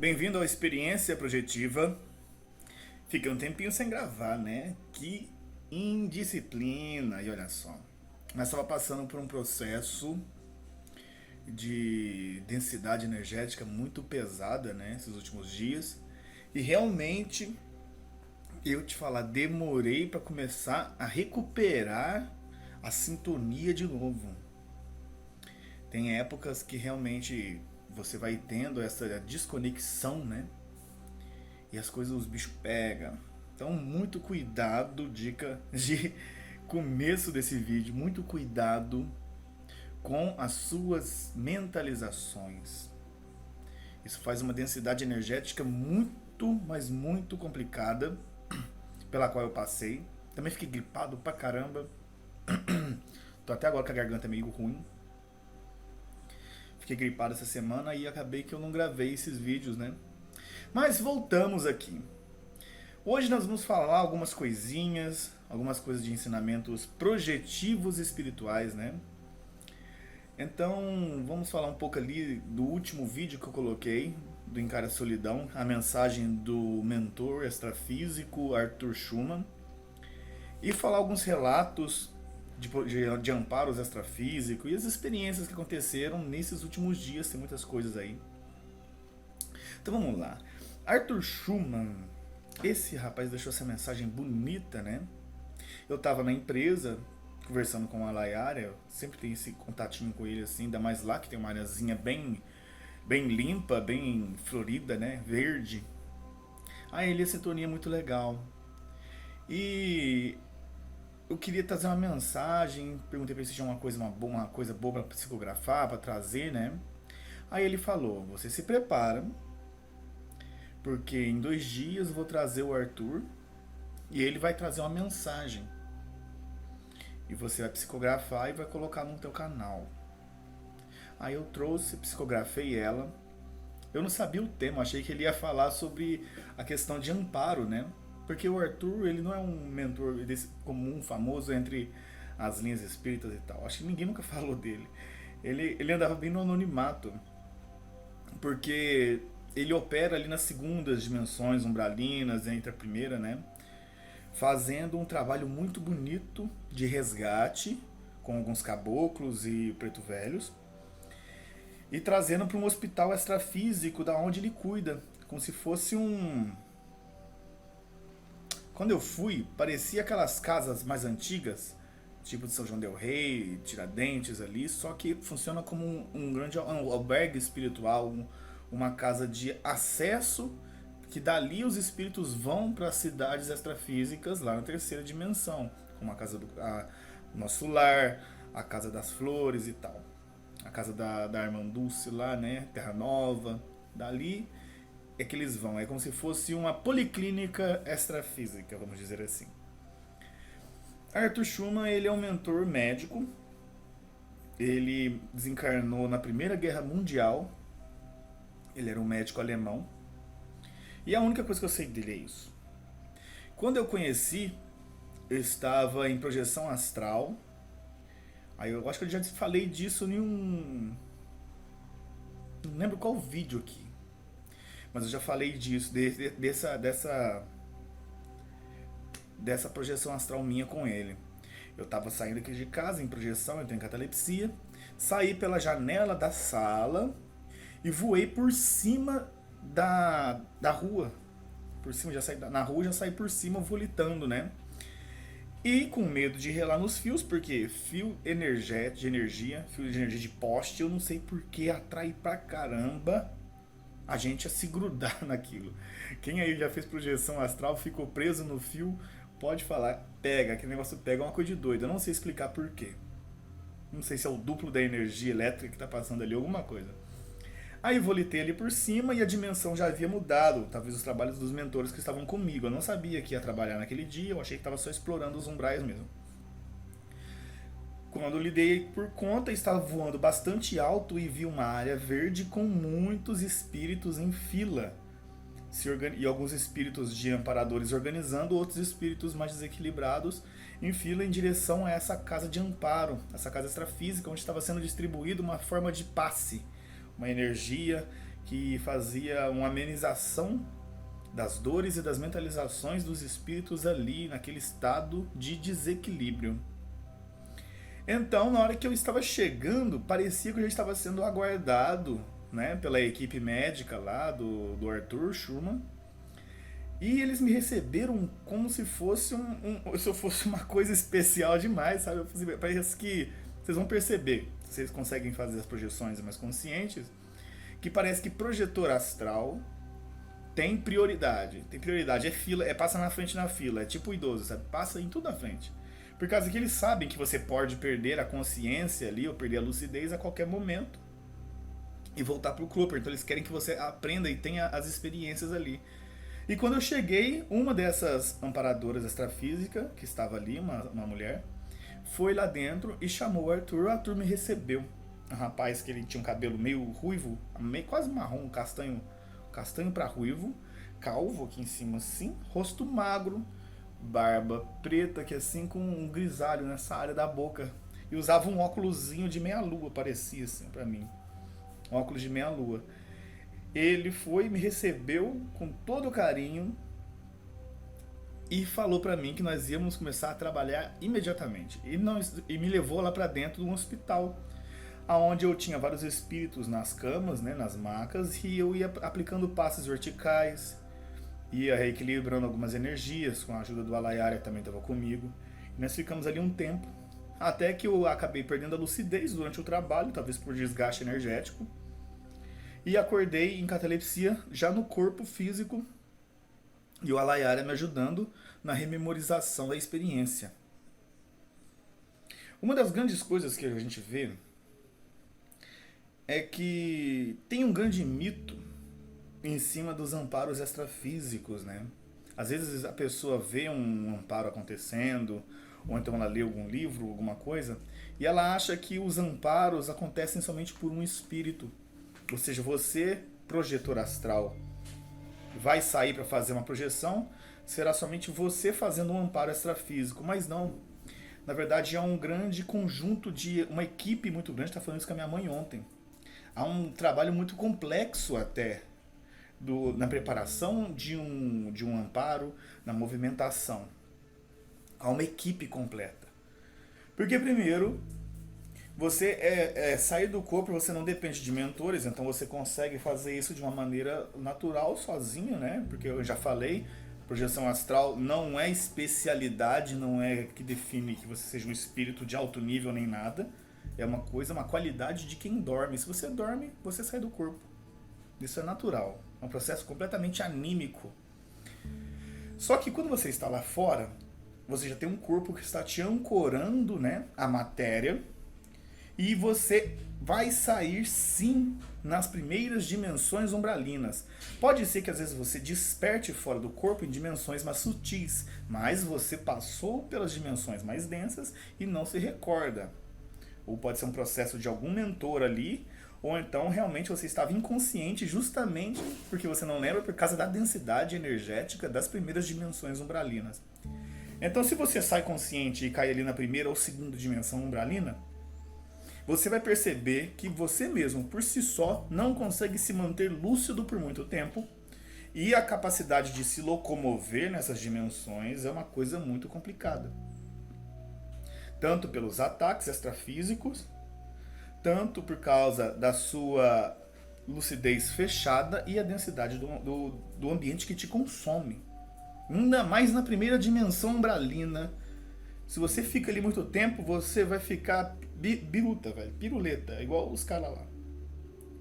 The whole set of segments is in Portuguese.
Bem-vindo à Experiência Projetiva. Fiquei um tempinho sem gravar, né? Que indisciplina! E olha só, nós estava passando por um processo de densidade energética muito pesada, né? Esses últimos dias. E realmente, eu te falar, demorei para começar a recuperar a sintonia de novo. Tem épocas que realmente você vai tendo essa desconexão, né? E as coisas, os bichos pegam. Então, muito cuidado, dica de começo desse vídeo, muito cuidado com as suas mentalizações. Isso faz uma densidade energética muito, mas muito complicada, pela qual eu passei. Também fiquei gripado pra caramba. Tô até agora com a garganta meio ruim. Fiquei gripado essa semana e acabei que eu não gravei esses vídeos, né? Mas voltamos aqui. Hoje nós vamos falar algumas coisinhas, algumas coisas de ensinamentos projetivos espirituais, né? Então, vamos falar um pouco ali do último vídeo que eu coloquei, do Encara a Solidão, a mensagem do mentor extrafísico Arthur Schumann, e falar alguns relatos de amparos extrafísicos e as experiências que aconteceram nesses últimos dias, tem muitas coisas aí. Então vamos lá. Arthur Schumann, esse rapaz deixou essa mensagem bonita, né? Eu tava na empresa, conversando com a Layara, eu sempre tenho esse contatinho com ele assim, ainda mais lá que tem uma areazinha bem limpa, bem florida, né? Verde. Aí ele, a sintonia muito legal. E eu queria trazer uma mensagem, perguntei pra ele se tinha uma coisa boa pra psicografar, pra trazer, né? Aí ele falou, você se prepara, porque em 2 dias eu vou trazer o Arthur e ele vai trazer uma mensagem. E você vai psicografar e vai colocar no teu canal. Aí eu trouxe, psicografei ela. Eu não sabia o tema, achei que ele ia falar sobre a questão de amparo, né? Porque o Arthur, ele não é um mentor desse comum, famoso entre as linhas espíritas e tal. Acho que ninguém nunca falou dele. Ele andava bem no anonimato. Porque ele opera ali nas segundas dimensões umbralinas, entre a primeira, né? Fazendo um trabalho muito bonito de resgate com alguns caboclos e preto velhos e trazendo para um hospital extrafísico da onde ele cuida, como se fosse um... Quando eu fui, parecia aquelas casas mais antigas, tipo de São João del Rei, Tiradentes ali, só que funciona como um grande albergue espiritual, uma casa de acesso, que dali os espíritos vão para as cidades extrafísicas lá na terceira dimensão, como a casa do nosso lar, a casa das flores e tal, a casa da irmã Dulce lá, né, Terra Nova. Dali é que eles vão, é como se fosse uma policlínica extrafísica, vamos dizer assim. Arthur Schumann, ele é um mentor médico, ele desencarnou na Primeira Guerra Mundial, ele era um médico alemão. E a única coisa que eu sei dele é isso. Quando eu conheci, eu estava em projeção astral. Aí eu acho que eu já falei disso em um... Não lembro qual vídeo aqui. Mas eu já falei disso, dessa projeção astral minha com ele. Eu estava saindo aqui de casa em projeção, eu tenho catalepsia. Saí pela janela da sala e voei por cima da rua. Por cima, já saí na rua, já saí por cima volitando, né? E com medo de relar nos fios, porque fio energético, de energia, fio de energia de poste, eu não sei por que atrai pra caramba a gente a se grudar naquilo. Quem aí já fez projeção astral, ficou preso no fio, pode falar, pega, aquele negócio pega, é uma coisa de doido. Eu não sei explicar por quê. Não sei se é o duplo da energia elétrica que tá passando ali, alguma coisa. Aí volitei ali por cima e a dimensão já havia mudado, talvez os trabalhos dos mentores que estavam comigo. Eu não sabia que ia trabalhar naquele dia, eu achei que estava só explorando os umbrais mesmo. Quando eu lidei por conta, estava voando bastante alto e vi uma área verde com muitos espíritos em fila. E alguns espíritos de amparadores organizando, outros espíritos mais desequilibrados em fila em direção a essa casa de amparo, essa casa extrafísica onde estava sendo distribuída uma forma de passe, uma energia que fazia uma amenização das dores e das mentalizações dos espíritos ali naquele estado de desequilíbrio. Então, na hora que eu estava chegando, parecia que eu já estava sendo aguardado, né, pela equipe médica lá do Arthur Schumann. E eles me receberam como se fosse se eu fosse uma coisa especial demais, sabe? Parece que vocês vão perceber, se vocês conseguem fazer as projeções mais conscientes, que parece que projetor astral tem prioridade. Tem prioridade, é fila, passa na frente na fila, é tipo idoso, sabe? Passa em tudo na frente. Por causa que eles sabem que você pode perder a consciência ali, ou perder a lucidez a qualquer momento e voltar pro corpo. Então eles querem que você aprenda e tenha as experiências ali. E quando eu cheguei, uma dessas amparadoras extrafísica, que estava ali, uma mulher, foi lá dentro e chamou o Arthur me recebeu. Um rapaz que ele tinha um cabelo meio ruivo, meio quase marrom, castanho para ruivo, calvo aqui em cima assim, rosto magro, barba preta que assim com um grisalho nessa área da boca. E usava um óculosinho de meia-lua, parecia assim pra mim. Um óculos de meia-lua. Ele foi, me recebeu com todo carinho e falou pra mim que nós íamos começar a trabalhar imediatamente. E me levou lá pra dentro de um hospital, onde eu tinha vários espíritos nas camas, né, nas macas, e eu ia aplicando passes verticais, ia reequilibrando algumas energias com a ajuda do Alayara, que também estava comigo. E nós ficamos ali um tempo, até que eu acabei perdendo a lucidez durante o trabalho, talvez por desgaste energético, e acordei em catalepsia já no corpo físico, e o Alayara me ajudando na rememorização da experiência. Uma das grandes coisas que a gente vê é que tem um grande mito em cima dos amparos extrafísicos, né? Às vezes a pessoa vê um amparo acontecendo, ou então ela lê algum livro, alguma coisa, e ela acha que os amparos acontecem somente por um espírito. Ou seja, você, projetor astral, vai sair para fazer uma projeção, será somente você fazendo um amparo extrafísico, mas não. Na verdade, é um grande conjunto de uma equipe muito grande, estava falando isso com a minha mãe ontem. Há um trabalho muito complexo até na preparação de um amparo, na movimentação. Há uma equipe completa. Porque primeiro, você sair do corpo, você não depende de mentores, então você consegue fazer isso de uma maneira natural, sozinho, né? Porque eu já falei, projeção astral não é especialidade, não é que define que você seja um espírito de alto nível nem nada. É uma coisa, uma qualidade de quem dorme. Se você dorme, você sai do corpo. Isso é natural. É um processo completamente anímico. Só que quando você está lá fora, você já tem um corpo que está te ancorando, né, a matéria, e você vai sair sim nas primeiras dimensões umbralinas. Pode ser que às vezes você desperte fora do corpo em dimensões mais sutis, mas você passou pelas dimensões mais densas e não se recorda. Ou pode ser um processo de algum mentor ali, ou então realmente você estava inconsciente justamente porque você não lembra por causa da densidade energética das primeiras dimensões umbralinas. Então se você sai consciente e cai ali na primeira ou segunda dimensão umbralina, você vai perceber que você mesmo, por si só, não consegue se manter lúcido por muito tempo, e a capacidade de se locomover nessas dimensões é uma coisa muito complicada. Tanto pelos ataques extrafísicos, tanto por causa da sua lucidez fechada e a densidade do ambiente que te consome. Ainda mais na primeira dimensão umbralina. Se você fica ali muito tempo, você vai ficar biruta, velho, piruleta, igual os caras lá.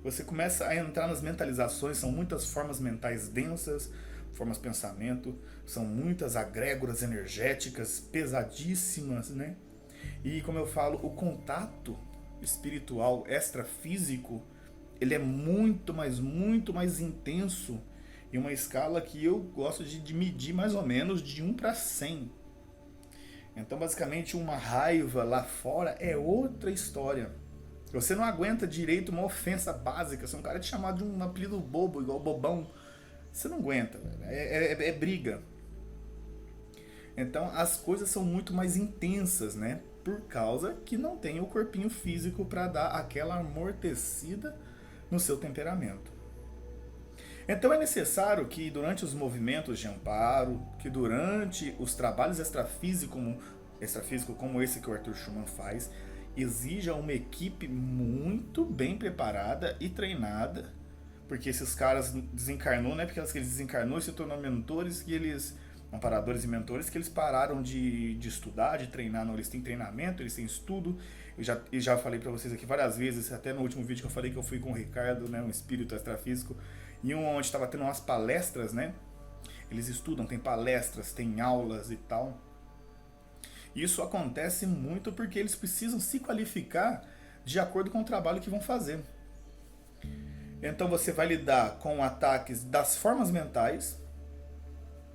Você começa a entrar nas mentalizações, são muitas formas mentais densas, formas de pensamento, são muitas agrégoras energéticas pesadíssimas, né? E como eu falo, o contato espiritual extrafísico, ele é muito mais intenso em uma escala que eu gosto de medir mais ou menos de 1 para 100. Então, basicamente, uma raiva lá fora é outra história. Você não aguenta direito uma ofensa básica, se um cara te chamar de um apelido bobo, igual bobão, você não aguenta, é briga. Então, as coisas são muito mais intensas, né? Por causa que não tem o corpinho físico para dar aquela amortecida no seu temperamento. Então é necessário que durante os movimentos de amparo, que durante os trabalhos extrafísico como esse que o Arthur Schumann faz, exija uma equipe muito bem preparada e treinada, porque esses caras desencarnou, não é porque eles desencarnou e se tornou mentores que eles, amparadores e mentores, que eles pararam de estudar, de treinar, não, eles têm treinamento, eles têm estudo. Eu já falei para vocês aqui várias vezes, até no último vídeo que eu falei que eu fui com o Ricardo, né, um espírito extrafísico, e onde estava tendo umas palestras, né? Eles estudam, tem palestras, tem aulas e tal. Isso acontece muito porque eles precisam se qualificar de acordo com o trabalho que vão fazer. Então você vai lidar com ataques das formas mentais,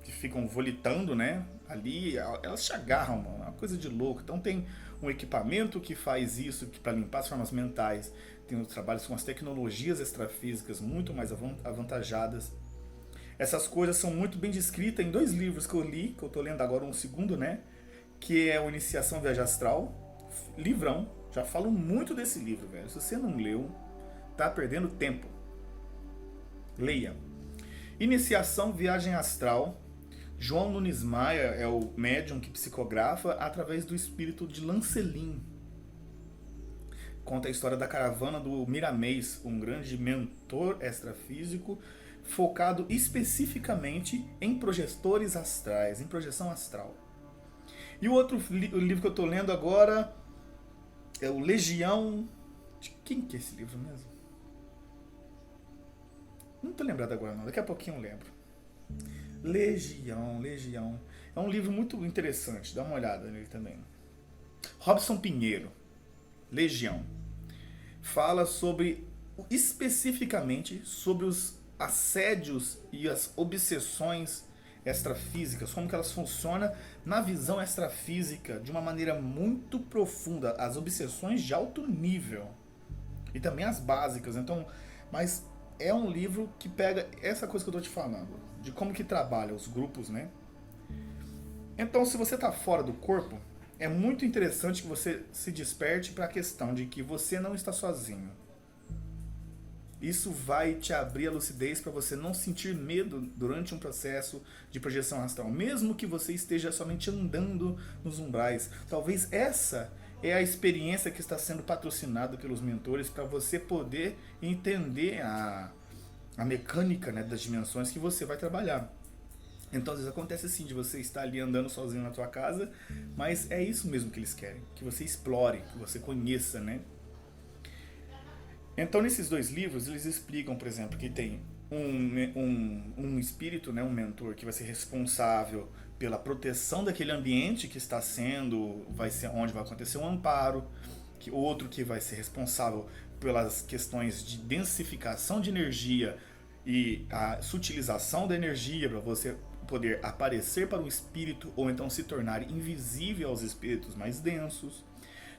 que ficam volitando, né? Ali, elas te agarram, mano, é uma coisa de louco. Então tem um equipamento que faz isso, que para limpar as formas mentais. Tem os trabalhos com as tecnologias extrafísicas muito mais avantajadas. Essas coisas são muito bem descritas em 2 livros que eu li, que eu tô lendo agora um segundo, né? Que é o Iniciação Viagem Astral, livrão. Já falo muito desse livro, velho. Se você não leu, tá perdendo tempo. Leia. Iniciação Viagem Astral. João Nunes Maia é o médium que psicografa através do espírito de Lancelin. Conta a história da caravana do Miramês, um grande mentor extrafísico focado especificamente em projetores astrais, em projeção astral. E o outro livro que eu estou lendo agora é o Legião... De quem que é esse livro mesmo? Não estou lembrado agora não, daqui a pouquinho eu lembro. Legião. É um livro muito interessante, dá uma olhada nele também. Robson Pinheiro, Legião. Fala especificamente sobre os assédios e as obsessões extrafísicas, como que elas funcionam na visão extrafísica de uma maneira muito profunda, as obsessões de alto nível e também as básicas. Então, mas é um livro que pega essa coisa que eu estou te falando, de como que trabalha os grupos, né? Então, se você está fora do corpo, é muito interessante que você se desperte para a questão de que você não está sozinho. Isso vai te abrir a lucidez para você não sentir medo durante um processo de projeção astral, mesmo que você esteja somente andando nos umbrais. Talvez essa é a experiência que está sendo patrocinada pelos mentores para você poder entender a mecânica, né, das dimensões que você vai trabalhar. Então às vezes acontece assim, de você estar ali andando sozinho na tua casa, mas é isso mesmo que eles querem, que você explore, que você conheça, né? Então nesses 2 livros eles explicam, por exemplo, que tem um espírito, né, um mentor que vai ser responsável pela proteção daquele ambiente que está sendo, vai ser onde vai acontecer um amparo, que outro que vai ser responsável pelas questões de densificação de energia e a sutilização da energia para você poder aparecer para o espírito ou então se tornar invisível aos espíritos mais densos.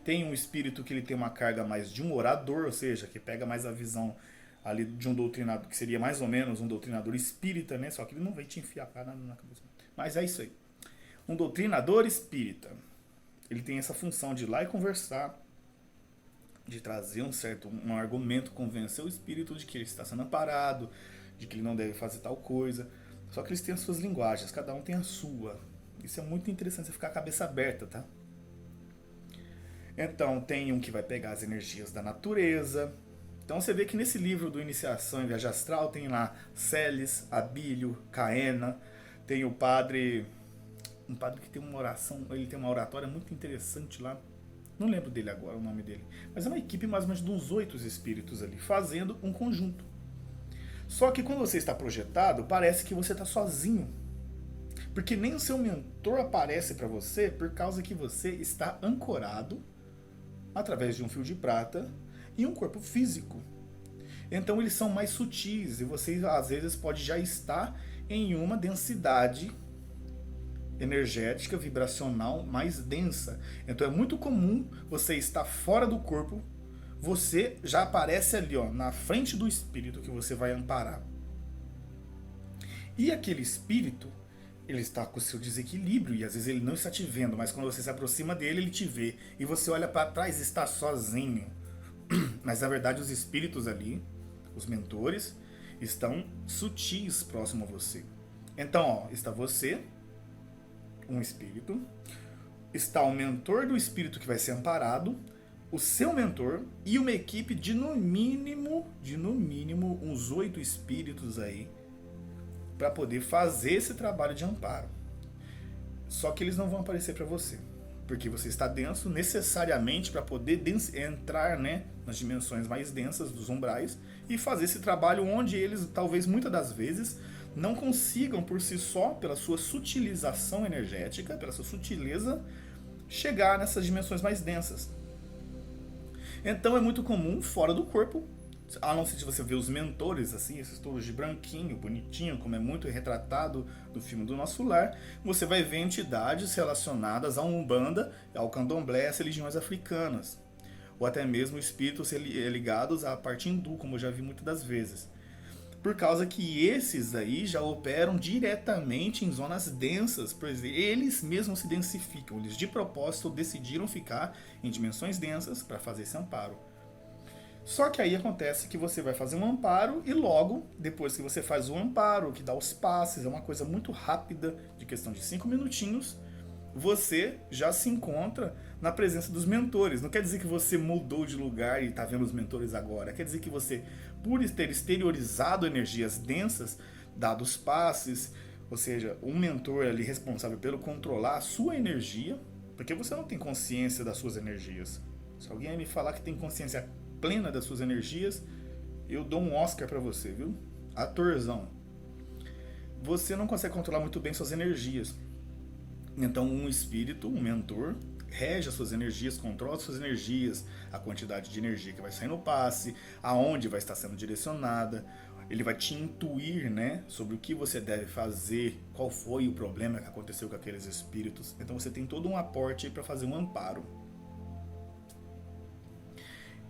Tem um espírito que ele tem uma carga mais de um orador, ou seja, que pega mais a visão ali de um doutrinador, que seria mais ou menos um doutrinador espírita, né? Só que ele não vai te enfiar a na cabeça. Mas é isso aí. Um doutrinador espírita. Ele tem essa função de ir lá e conversar, de trazer um argumento, convencer o espírito de que ele está sendo amparado, de que ele não deve fazer tal coisa. Só que eles têm as suas linguagens, cada um tem a sua. Isso é muito interessante, você ficar com a cabeça aberta, tá? Então tem um que vai pegar as energias da natureza. Então você vê que nesse livro do Iniciação em Viagem Astral tem lá Celes, Abílio, Caena, tem o padre... Um padre que tem uma oração, ele tem uma oratória muito interessante lá. Não lembro dele agora, o nome dele. Mas é uma equipe mais ou menos de uns 8 espíritos ali, fazendo um conjunto. Só que quando você está projetado, parece que você está sozinho. Porque nem o seu mentor aparece para você por causa que você está ancorado através de um fio de prata em um corpo físico. Então eles são mais sutis e você às vezes pode já estar em uma densidade energética, vibracional mais densa. Então é muito comum você estar fora do corpo, você já aparece ali, ó, na frente do espírito que você vai amparar. E aquele espírito, ele está com o seu desequilíbrio e às vezes ele não está te vendo, mas quando você se aproxima dele, ele te vê. E você olha para trás e está sozinho. Mas na verdade os espíritos ali, os mentores, estão sutis próximo a você. Então, ó, está você, um espírito, está o mentor do espírito que vai ser amparado, o seu mentor e uma equipe de no mínimo uns 8 espíritos aí para poder fazer esse trabalho de amparo. Só que eles não vão aparecer para você, porque você está denso necessariamente para poder entrar, né, nas dimensões mais densas dos umbrais e fazer esse trabalho onde eles, talvez muitas das vezes, não consigam por si só, pela sua sutilização energética, pela sua sutileza, chegar nessas dimensões mais densas. Então é muito comum, fora do corpo, a não ser se você vê os mentores, assim, esses touros de branquinho, bonitinho, como é muito retratado no filme do Nosso Lar, você vai ver entidades relacionadas à Umbanda, ao Candomblé, às religiões africanas, ou até mesmo espíritos ligados à parte hindu, como eu já vi muitas das vezes. Por causa que esses aí já operam diretamente em zonas densas, pois eles mesmos se densificam, eles de propósito decidiram ficar em dimensões densas para fazer esse amparo. Só que aí acontece que você vai fazer um amparo e logo, depois que você faz o amparo, que dá os passes, é uma coisa muito rápida, de questão de 5 minutinhos, você já se encontra na presença dos mentores. Não quer dizer que você mudou de lugar e está vendo os mentores agora. Quer dizer que você, por ter exteriorizado energias densas, dado os passes, ou seja, um mentor ali responsável pelo controlar a sua energia, porque você não tem consciência das suas energias. Se alguém me falar que tem consciência plena das suas energias, eu dou um Oscar pra você, viu? Atorzão. Você não consegue controlar muito bem suas energias. Então um espírito, um mentor, rege as suas energias, controla as suas energias, a quantidade de energia que vai sair no passe, aonde vai estar sendo direcionada. Ele vai te intuir, né, sobre o que você deve fazer, qual foi o problema que aconteceu com aqueles espíritos. Então você tem todo um aporte aí para fazer um amparo.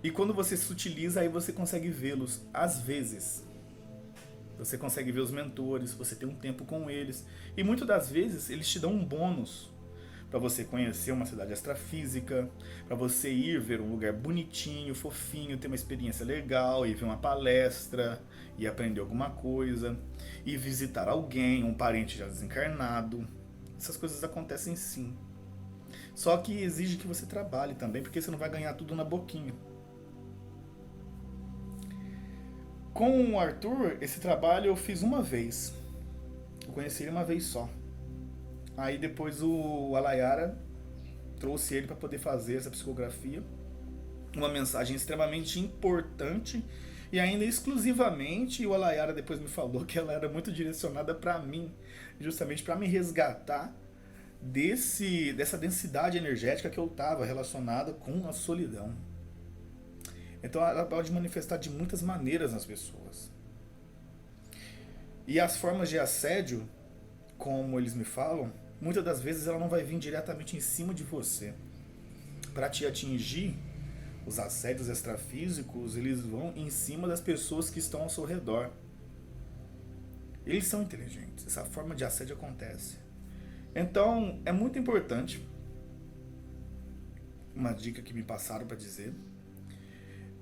E quando você se utiliza, aí você consegue vê-los às vezes. Você consegue ver os mentores, você tem um tempo com eles. E muitas das vezes eles te dão um bônus para você conhecer uma cidade extrafísica, para você ir ver um lugar bonitinho, fofinho, ter uma experiência legal, ir ver uma palestra, e aprender alguma coisa, e visitar alguém, um parente já desencarnado. Essas coisas acontecem sim. Só que exige que você trabalhe também, porque você não vai ganhar tudo na boquinha. Com o Arthur, esse trabalho eu fiz uma vez. Eu conheci ele uma vez só. Aí depois o Alayara trouxe ele para poder fazer essa psicografia. Uma mensagem extremamente importante. E ainda exclusivamente, o Alayara depois me falou que ela era muito direcionada para mim. Justamente para me resgatar dessa densidade energética que eu estava relacionada com a solidão. Então ela pode manifestar de muitas maneiras nas pessoas. E as formas de assédio, como eles me falam, muitas das vezes ela não vai vir diretamente em cima de você. Para te atingir, os assédios extrafísicos, eles vão em cima das pessoas que estão ao seu redor. Eles são inteligentes, essa forma de assédio acontece. Então, é muito importante, uma dica que me passaram para dizer,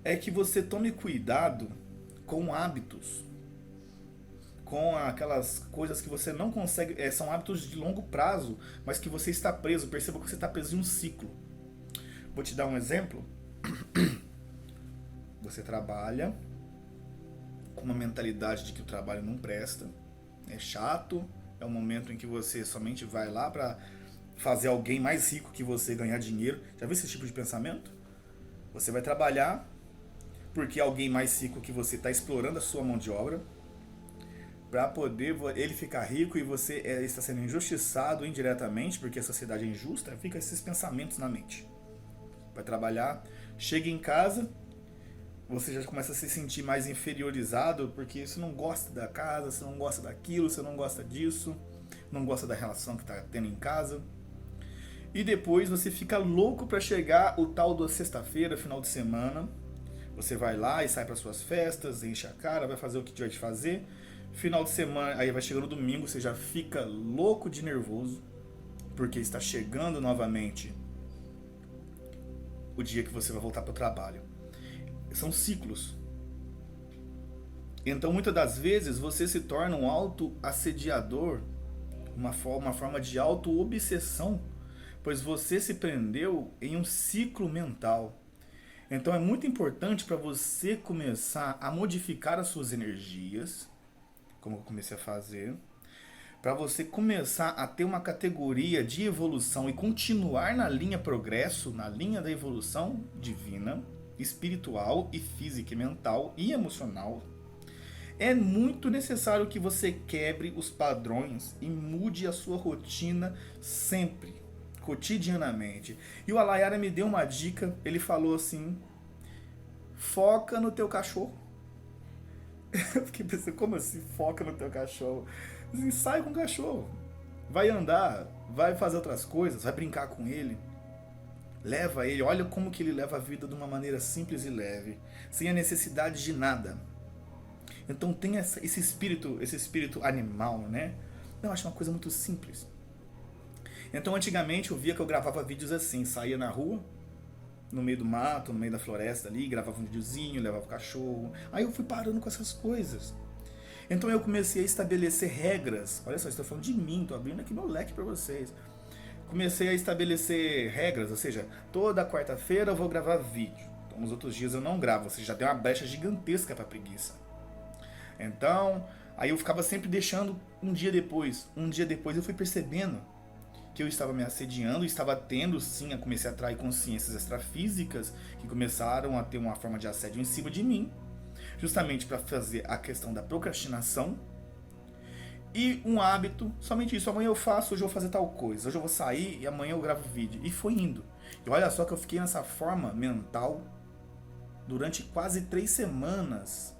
é que você tome cuidado com hábitos, com aquelas coisas que você não consegue, são hábitos de longo prazo, mas que você está preso, perceba que você está preso em um ciclo. Vou te dar um exemplo. Você trabalha com uma mentalidade de que o trabalho não presta, é chato, é um momento em que você somente vai lá para fazer alguém mais rico que você ganhar dinheiro. Já viu esse tipo de pensamento? Você vai trabalhar porque alguém mais rico que você está explorando a sua mão de obra para poder ele ficar rico e você está sendo injustiçado indiretamente porque a sociedade é injusta. Fica esses pensamentos na mente. Vai trabalhar, chega em casa, você já começa a se sentir mais inferiorizado porque você não gosta da casa, você não gosta daquilo, você não gosta disso, não gosta da relação que está tendo em casa. E depois você fica louco para chegar o tal da sexta-feira, final de semana. Você vai lá e sai para suas festas, enche a cara, vai fazer o que tiver de fazer. Final de semana, aí vai chegando o domingo, você já fica louco de nervoso, porque está chegando novamente o dia que você vai voltar para o trabalho. São ciclos. Então, muitas das vezes, você se torna um auto-assediador, uma forma de auto-obsessão, pois você se prendeu em um ciclo mental. Então, é muito importante para você começar a modificar as suas energias, como eu comecei a fazer, para você começar a ter uma categoria de evolução e continuar na linha progresso, na linha da evolução divina, espiritual e física e mental e emocional. É muito necessário que você quebre os padrões e mude a sua rotina sempre, cotidianamente. E o Alayara me deu uma dica, ele falou assim: foca no teu cachorro. Eu fiquei pensando, como assim foca no teu cachorro? Assim, sai com o cachorro, vai andar, vai fazer outras coisas, vai brincar com ele. Leva ele, olha como que ele leva a vida de uma maneira simples e leve, sem a necessidade de nada. Então tem esse espírito animal, né? Eu acho uma coisa muito simples. Então antigamente eu via que eu gravava vídeos assim, saía na rua, no meio do mato, no meio da floresta ali, gravava um videozinho, levava o cachorro. Aí eu fui parando com essas coisas. Então eu comecei a estabelecer regras. Olha só, estou falando de mim, estou abrindo aqui meu leque para vocês. Comecei a estabelecer regras, ou seja, toda quarta-feira eu vou gravar vídeo. Então nos outros dias eu não gravo, ou seja, já tem uma brecha gigantesca para preguiça. Então, aí eu ficava sempre deixando um dia depois. Um dia depois eu fui percebendo que eu estava me assediando, estava tendo sim, eu comecei a atrair consciências extrafísicas que começaram a ter uma forma de assédio em cima de mim, justamente para fazer a questão da procrastinação e um hábito, somente isso, amanhã eu faço, hoje eu vou fazer tal coisa, hoje eu vou sair e amanhã eu gravo vídeo. E foi indo. E olha só que eu fiquei nessa forma mental durante quase 3 semanas.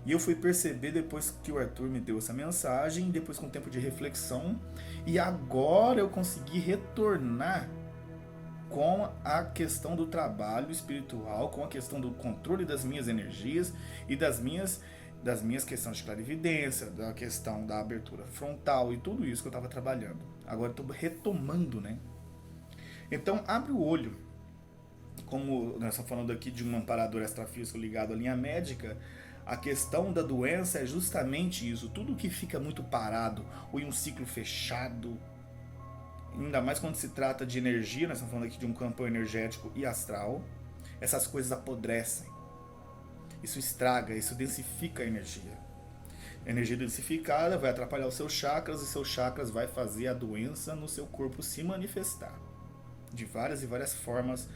E eu fui perceber depois que o Arthur me deu essa mensagem, depois com um tempo de reflexão, e agora eu consegui retornar com a questão do trabalho espiritual, com a questão do controle das minhas energias e das minhas questões de clarividência, da questão da abertura frontal e tudo isso que eu estava trabalhando. Agora estou retomando, né? Então abre o olho. Como nós estamos falando aqui de um amparador extrafísico ligado à linha médica, a questão da doença é justamente isso. Tudo que fica muito parado ou em um ciclo fechado, ainda mais quando se trata de energia, nós estamos falando aqui de um campo energético e astral, essas coisas apodrecem. Isso estraga, isso densifica a energia. A energia densificada vai atrapalhar os seus chakras e seus chakras vai fazer a doença no seu corpo se manifestar. De várias e várias formas,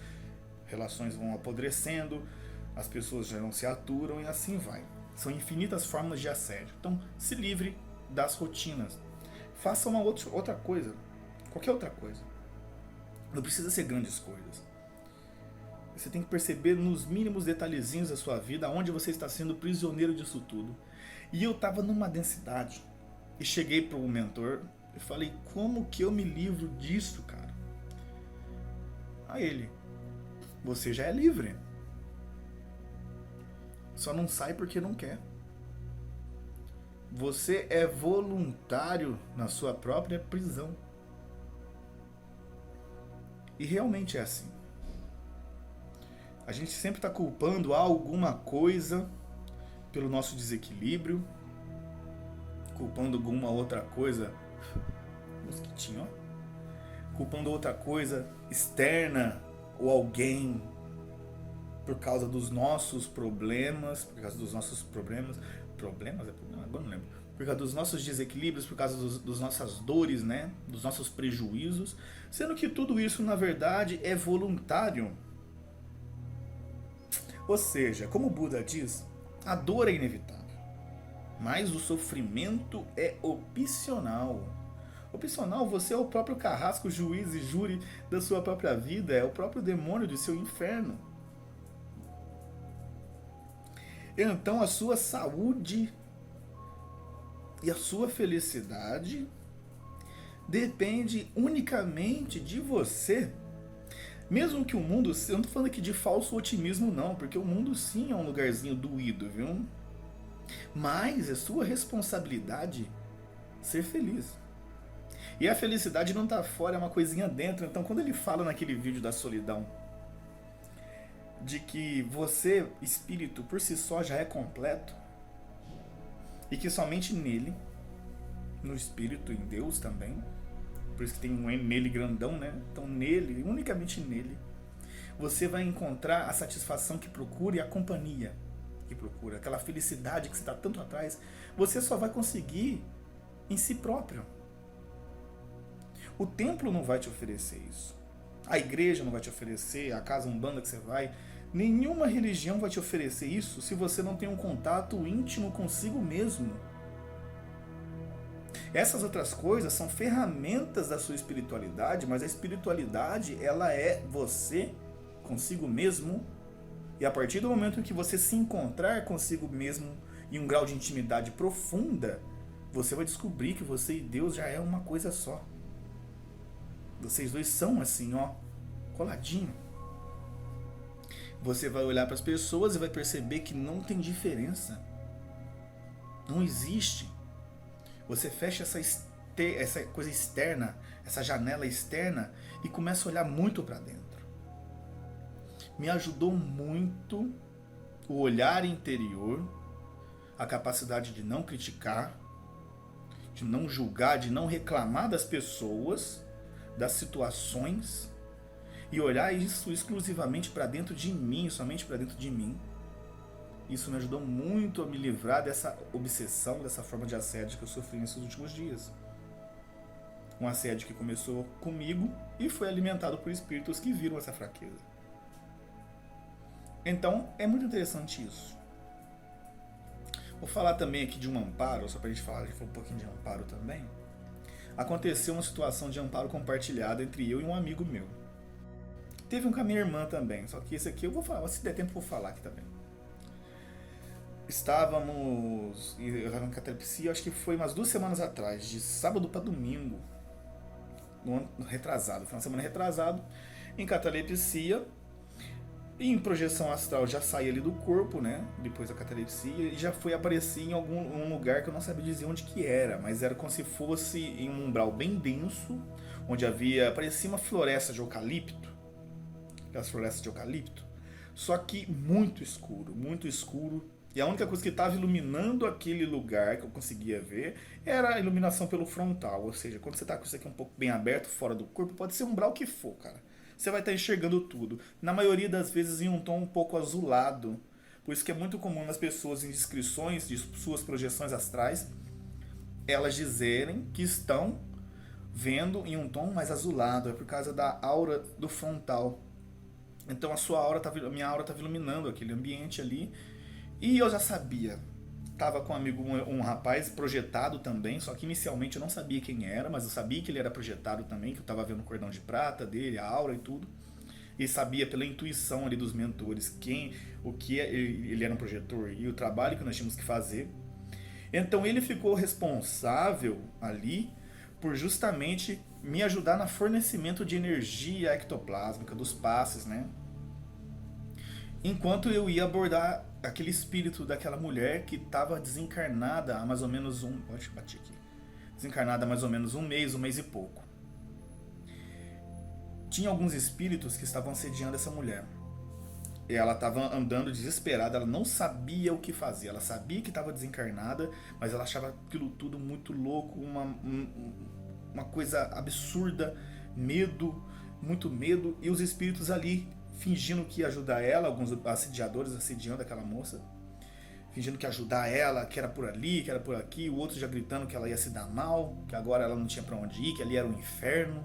relações vão apodrecendo, as pessoas já não se aturam e assim vai. São infinitas formas de assédio. Então, se livre das rotinas. Faça uma outra coisa. Qualquer outra coisa. Não precisa ser grandes coisas. Você tem que perceber nos mínimos detalhezinhos da sua vida onde você está sendo prisioneiro disso tudo. E eu estava numa densidade. E cheguei para o mentor e falei, como que eu me livro disso, cara? Aí ele, você já é livre. Só não sai porque não quer. Você é voluntário na sua própria prisão. E realmente é assim. A gente sempre está culpando alguma coisa pelo nosso desequilíbrio, culpando alguma outra coisa, mosquitinho, ó, culpando outra coisa externa ou alguém por causa dos nossos problemas, agora não lembro, por causa dos nossos desequilíbrios, por causa dos nossas dores, né, dos nossos prejuízos, sendo que tudo isso na verdade é voluntário. Ou seja, como o Buda diz, a dor é inevitável, mas o sofrimento é opcional. Opcional, você é o próprio carrasco, juiz e júri da sua própria vida, é o próprio demônio do seu inferno. Então a sua saúde e a sua felicidade depende unicamente de você. Mesmo que o mundo, eu não tô falando aqui de falso otimismo não, porque o mundo sim é um lugarzinho doído, viu? Mas é sua responsabilidade ser feliz. E a felicidade não tá fora, é uma coisinha dentro. Então quando ele fala naquele vídeo da solidão, de que você, espírito, por si só já é completo, e que somente nele, no Espírito, em Deus também, por isso que tem um nele grandão, né? Então nele, unicamente nele, você vai encontrar a satisfação que procura e a companhia que procura, aquela felicidade que você está tanto atrás, você só vai conseguir em si próprio. O templo não vai te oferecer isso. A igreja não vai te oferecer, a casa umbanda que você vai, nenhuma religião vai te oferecer isso se você não tem um contato íntimo consigo mesmo. Essas outras coisas são ferramentas da sua espiritualidade, mas a espiritualidade, ela é você consigo mesmo. E a partir do momento que você se encontrar consigo mesmo em um grau de intimidade profunda, você vai descobrir que você e Deus já é uma coisa só. Vocês dois são assim, ó, coladinho. Você vai olhar para as pessoas e vai perceber que não tem diferença. Não existe. Você fecha essa coisa externa, essa janela externa e começa a olhar muito para dentro. Me ajudou muito o olhar interior, a capacidade de não criticar, de não julgar, de não reclamar das pessoas, das situações, e olhar isso exclusivamente para dentro de mim, somente para dentro de mim. Isso me ajudou muito a me livrar dessa obsessão, dessa forma de assédio que eu sofri nesses últimos dias. Um assédio que começou comigo e foi alimentado por espíritos que viram essa fraqueza. Então, é muito interessante isso. Vou falar também aqui de um amparo, só para a gente falar um pouquinho de amparo também. Aconteceu uma situação de amparo compartilhado entre eu e um amigo meu. Teve um com a minha irmã também, só que esse aqui eu vou falar, se der tempo eu vou falar aqui também. Eu estava em catalepsia, acho que foi umas 2 semanas atrás, de sábado para domingo, no ano retrasado, foi uma semana retrasado, em catalepsia. E em projeção astral já saí ali do corpo, né? Depois da catalepsia, e já foi aparecer em um lugar que eu não sabia dizer onde que era, mas era como se fosse em um umbral bem denso, onde parecia uma floresta de eucalipto, aquelas florestas de eucalipto, só que muito escuro, e a única coisa que estava iluminando aquele lugar que eu conseguia ver era a iluminação pelo frontal, ou seja, quando você está com isso aqui um pouco bem aberto, fora do corpo, pode ser um umbral que for, cara. Você vai estar enxergando tudo. Na maioria das vezes em um tom um pouco azulado. Por isso que é muito comum nas pessoas em descrições de suas projeções astrais, elas dizerem que estão vendo em um tom mais azulado. É por causa da aura do frontal. Então a minha aura estava iluminando aquele ambiente ali. E eu já sabia. Estava com um amigo, um rapaz projetado também, só que inicialmente eu não sabia quem era, mas eu sabia que ele era projetado também, que eu estava vendo o cordão de prata dele, a aura e tudo. E sabia pela intuição ali dos mentores o que ele era um projetor e o trabalho que nós tínhamos que fazer. Então ele ficou responsável ali por justamente me ajudar no fornecimento de energia ectoplásmica, dos passes, né? Enquanto eu ia abordar aquele espírito daquela mulher que estava desencarnada há mais ou menos desencarnada há mais ou menos um mês e pouco. Tinha alguns espíritos que estavam assediando essa mulher. E ela estava andando desesperada, ela não sabia o que fazer. Ela sabia que estava desencarnada, mas ela achava aquilo tudo muito louco, uma coisa absurda, medo, muito medo. E os espíritos ali fingindo que ia ajudar ela, alguns assediadores assediando aquela moça, fingindo que ia ajudar ela, que era por ali, que era por aqui, o outro já gritando que ela ia se dar mal, que agora ela não tinha para onde ir, que ali era um inferno.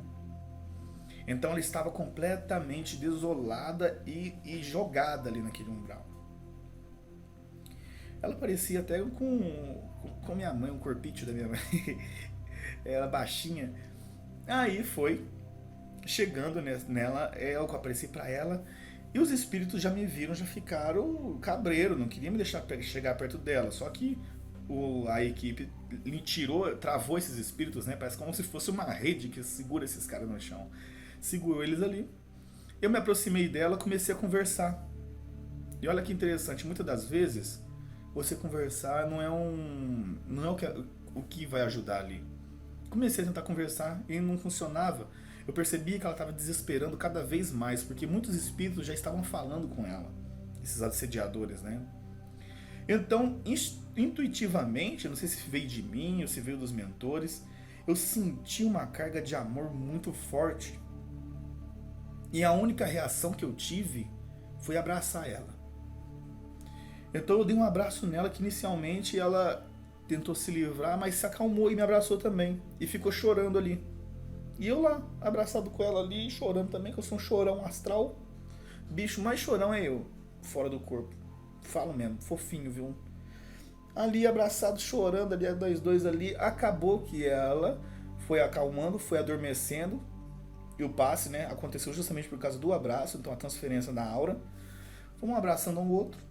Então ela estava completamente desolada e jogada ali naquele umbral. Ela parecia até com minha mãe, um corpício da minha mãe. Ela baixinha. Aí foi chegando nela, eu apareci pra ela, e os espíritos já me viram, já ficaram cabreiro, não queriam me deixar chegar perto dela. Só que a equipe travou esses espíritos, né? Parece como se fosse uma rede que segura esses caras no chão. Segurou eles ali. Eu me aproximei dela, comecei a conversar. E olha que interessante, muitas das vezes você conversar não é o que vai ajudar ali. Comecei a tentar conversar e não funcionava. Eu percebi que ela estava desesperando cada vez mais, porque muitos espíritos já estavam falando com ela, esses assediadores, né? Então, intuitivamente, não sei se veio de mim ou se veio dos mentores, eu senti uma carga de amor muito forte. E a única reação que eu tive foi abraçar ela. Então eu dei um abraço nela que inicialmente ela tentou se livrar, mas se acalmou e me abraçou também. E ficou chorando ali. E eu lá, abraçado com ela ali, chorando também, que eu sou um chorão astral. Bicho mais chorão é eu, fora do corpo. Falo mesmo, fofinho, viu? Ali abraçado, chorando ali, nós dois ali. Acabou que ela foi acalmando, foi adormecendo. E o passe, né, aconteceu justamente por causa do abraço, então a transferência da aura. Fomos abraçando um outro.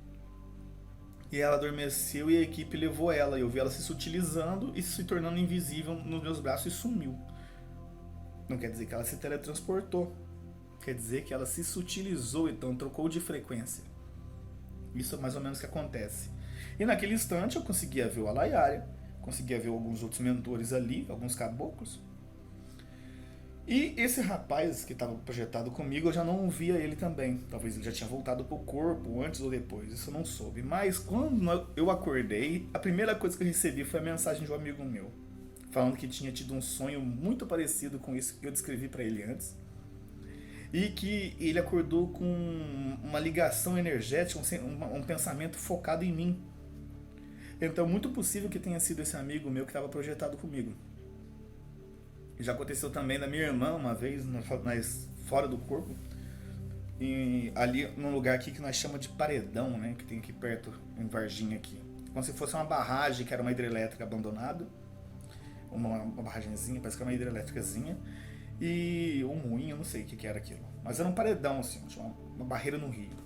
E ela adormeceu e a equipe levou ela. Eu vi ela se sutilizando e se tornando invisível nos meus braços e sumiu. Não quer dizer que ela se teletransportou. Quer dizer que ela se sutilizou, então trocou de frequência. Isso é mais ou menos o que acontece. E naquele instante eu conseguia ver o Alaiária, conseguia ver alguns outros mentores ali, alguns caboclos. E esse rapaz que estava projetado comigo, eu já não via ele também. Talvez ele já tinha voltado pro corpo antes ou depois, isso eu não soube. Mas quando eu acordei, a primeira coisa que eu recebi foi a mensagem de um amigo meu, falando que tinha tido um sonho muito parecido com isso que eu descrevi para ele antes. E que ele acordou com uma ligação energética, um pensamento focado em mim. Então, muito possível que tenha sido esse amigo meu que estava projetado comigo. Já aconteceu também da minha irmã uma vez, fora do corpo, e ali num lugar aqui que nós chamamos de paredão, né, que tem aqui perto, em Varginha aqui. Como se fosse uma barragem, que era uma hidrelétrica abandonada, uma barragemzinha, parece que era uma hidrelétricazinha, e um moinho, não sei o que era aquilo. Mas era um paredão, assim, tinha uma barreira no rio.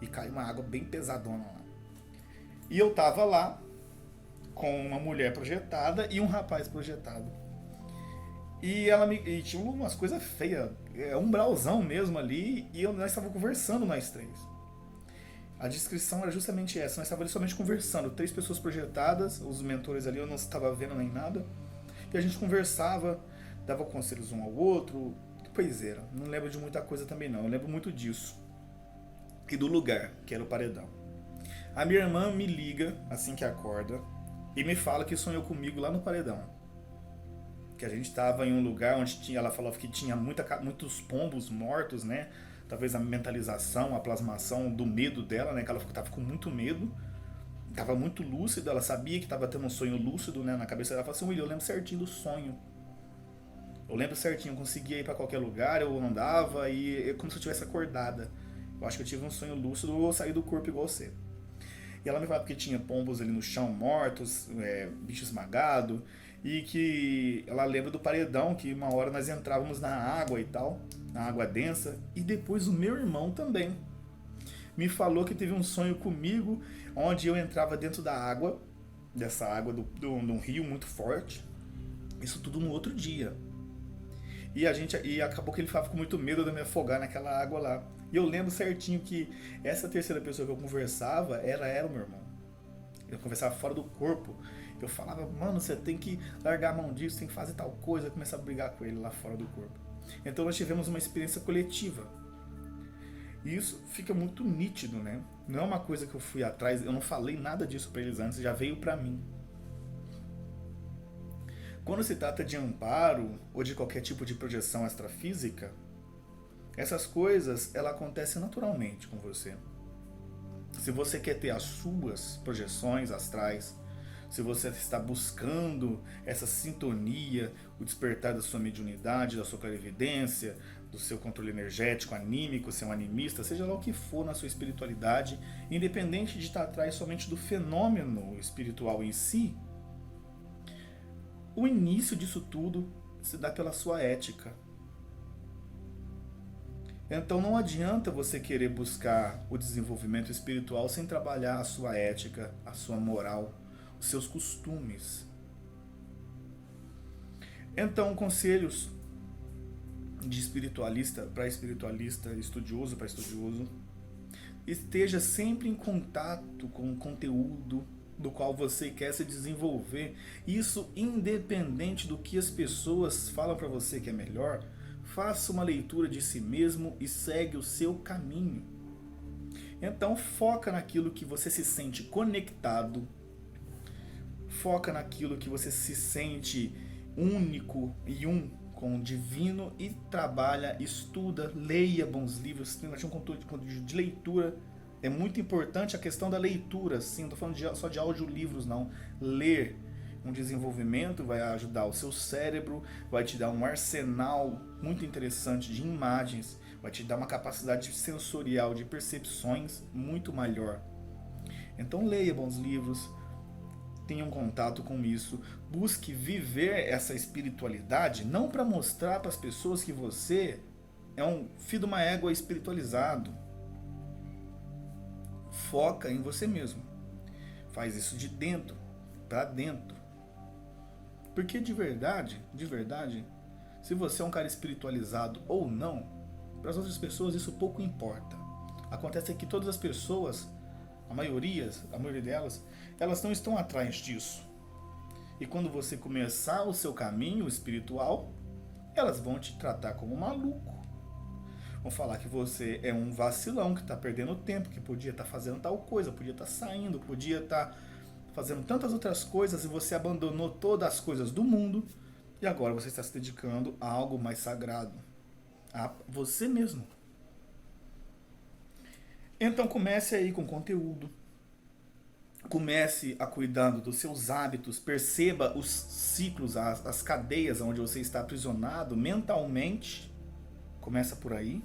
E caiu uma água bem pesadona lá. E eu tava lá com uma mulher projetada e um rapaz projetado. E tinha umas coisas feias, umbralzão mesmo ali, e nós estávamos conversando nós três. A descrição era justamente essa, nós estávamos ali somente conversando, 3 pessoas projetadas, os mentores ali eu não estava vendo nem nada, e a gente conversava, dava conselhos um ao outro, pois era, não lembro de muita coisa também não, eu lembro muito disso. E do lugar, que era o paredão. A minha irmã me liga, assim que acorda, e me fala que sonhou comigo lá no paredão. Que a gente estava em um lugar onde tinha, ela falou que tinha muitos pombos mortos, né? Talvez a mentalização, a plasmação do medo dela, né? Que ela estava com muito medo, estava muito lúcida, ela sabia que estava tendo um sonho lúcido, né? Na cabeça dela, ela falou assim, William, eu lembro certinho do sonho. Eu lembro certinho, eu conseguia ir para qualquer lugar, eu andava e como se eu tivesse acordada. Eu acho que eu tive um sonho lúcido ou eu saí do corpo igual você. E ela me falava que tinha pombos ali no chão mortos, bicho esmagado, e que ela lembra do paredão, que uma hora nós entrávamos na água e tal, na água densa, e depois o meu irmão também me falou que teve um sonho comigo, onde eu entrava dentro da água, dessa água de um rio muito forte, isso tudo no outro dia. E acabou que ele ficava com muito medo de me afogar naquela água lá. E eu lembro certinho que essa terceira pessoa que eu conversava, ela era o meu irmão. Eu conversava fora do corpo. Eu falava, mano, você tem que largar a mão disso, tem que fazer tal coisa, começar a brigar com ele lá fora do corpo. Então nós tivemos uma experiência coletiva. E isso fica muito nítido, né? Não é uma coisa que eu fui atrás, eu não falei nada disso pra eles antes, já veio pra mim. Quando se trata de amparo ou de qualquer tipo de projeção extrafísica, essas coisas elas acontecem naturalmente com você. Se você quer ter as suas projeções astrais, se você está buscando essa sintonia, o despertar da sua mediunidade, da sua clarividência, do seu controle energético, anímico, ser um animista, seja lá o que for na sua espiritualidade, independente de estar atrás somente do fenômeno espiritual em si, o início disso tudo se dá pela sua ética. Então não adianta você querer buscar o desenvolvimento espiritual sem trabalhar a sua ética, a sua moral, os seus costumes. Então, conselhos de espiritualista para espiritualista, estudioso para estudioso, esteja sempre em contato com o conteúdo do qual você quer se desenvolver. Isso independente do que as pessoas falam para você que é melhor. Faça uma leitura de si mesmo e segue o seu caminho. Então foca naquilo que você se sente conectado, foca naquilo que você se sente único e um com o divino e trabalha, estuda, leia bons livros. Tem um conteúdo de leitura. É muito importante a questão da leitura, sim, não estou falando só de audiolivros, não. Ler um desenvolvimento vai ajudar o seu cérebro, vai te dar um arsenal muito interessante de imagens, vai te dar uma capacidade sensorial de percepções muito maior. Então leia bons livros, tenha um contato com isso, busque viver essa espiritualidade, não para mostrar para as pessoas que você é um filho de uma égua espiritualizado. Foca em você mesmo. Faz isso de dentro para dentro. Porque de verdade, se você é um cara espiritualizado ou não, para as outras pessoas isso pouco importa. Acontece que todas as pessoas, a maioria delas, elas não estão atrás disso. E quando você começar o seu caminho espiritual, elas vão te tratar como um maluco. Vão falar que você é um vacilão, que está perdendo tempo, que podia estar fazendo tal coisa, podia estar saindo, podia estar fazendo tantas outras coisas e você abandonou todas as coisas do mundo e agora você está se dedicando a algo mais sagrado, a você mesmo. Então comece aí com conteúdo, comece a cuidando dos seus hábitos, perceba os ciclos, as cadeias onde você está aprisionado mentalmente, começa por aí.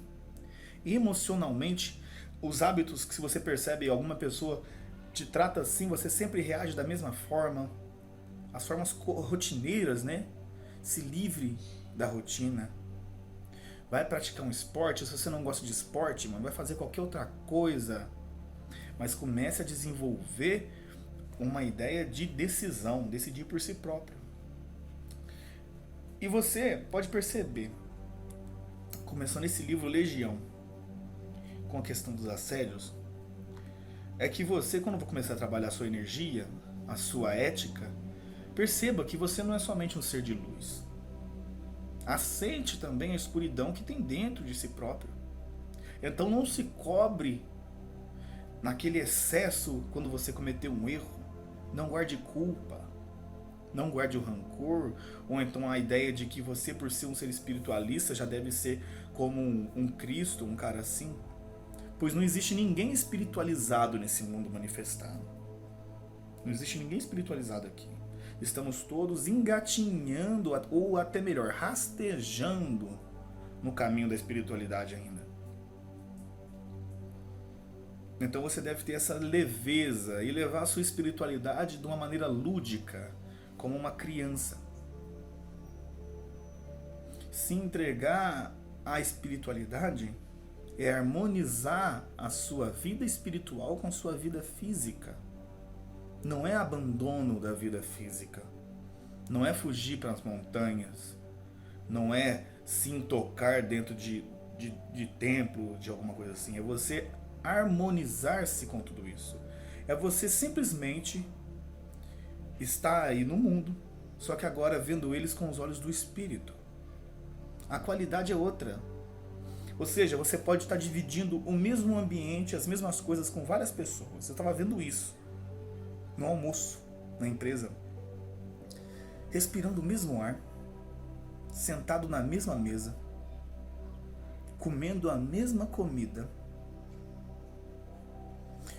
Emocionalmente, os hábitos que se você percebe alguma pessoa te trata assim, você sempre reage da mesma forma, as formas rotineiras, né? Se livre da rotina. Vai praticar um esporte, se você não gosta de esporte, mano, vai fazer qualquer outra coisa. Mas comece a desenvolver uma ideia de decisão, decidir por si próprio. E você pode perceber, começando esse livro Legião, com a questão dos assédios, é que você, quando for começar a trabalhar a sua energia, a sua ética, perceba que você não é somente um ser de luz. Aceite também a escuridão que tem dentro de si próprio. Então não se cobre naquele excesso quando você cometeu um erro. Não guarde culpa. Não guarde o rancor. Ou então a ideia de que você, por ser um ser espiritualista, já deve ser como um Cristo, um cara assim. Pois não existe ninguém espiritualizado nesse mundo manifestado. Não existe ninguém espiritualizado aqui. Estamos todos engatinhando, ou até melhor, rastejando no caminho da espiritualidade ainda. Então você deve ter essa leveza e levar a sua espiritualidade de uma maneira lúdica, como uma criança. Se entregar à espiritualidade é harmonizar a sua vida espiritual com a sua vida física. Não é abandono da vida física. Não é fugir para as montanhas. Não é se intocar dentro de templo, de alguma coisa assim. É você harmonizar-se com tudo isso. É você simplesmente estar aí no mundo, só que agora vendo eles com os olhos do espírito. A qualidade é outra. Ou seja, você pode estar dividindo o mesmo ambiente, as mesmas coisas com várias pessoas. Eu estava vendo isso no almoço, na empresa. Respirando o mesmo ar, sentado na mesma mesa, comendo a mesma comida.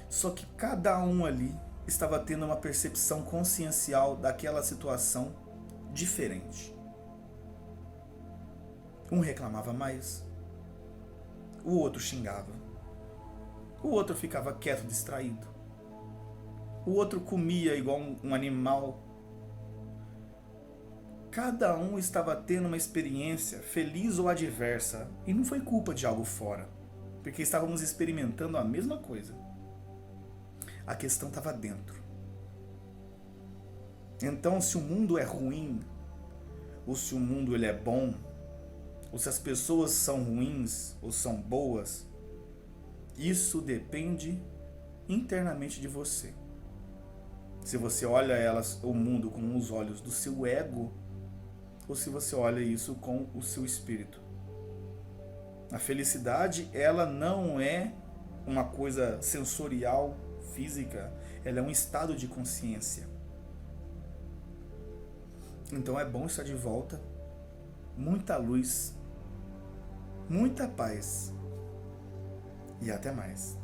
Só que cada um ali estava tendo uma percepção consciencial daquela situação diferente. Um reclamava mais, o outro xingava, o outro ficava quieto, distraído, o outro comia igual um animal. Cada um estava tendo uma experiência, feliz ou adversa, e não foi culpa de algo fora, porque estávamos experimentando a mesma coisa. A questão estava dentro. Então, se o mundo é ruim, ou se o mundo ele é bom, ou se as pessoas são ruins ou são boas, isso depende internamente de você. Se você olha elas, o mundo com os olhos do seu ego, ou se você olha isso com o seu espírito. A felicidade, ela não é uma coisa sensorial, física, ela é um estado de consciência. Então é bom estar de volta. Muita luz, muita paz e até mais.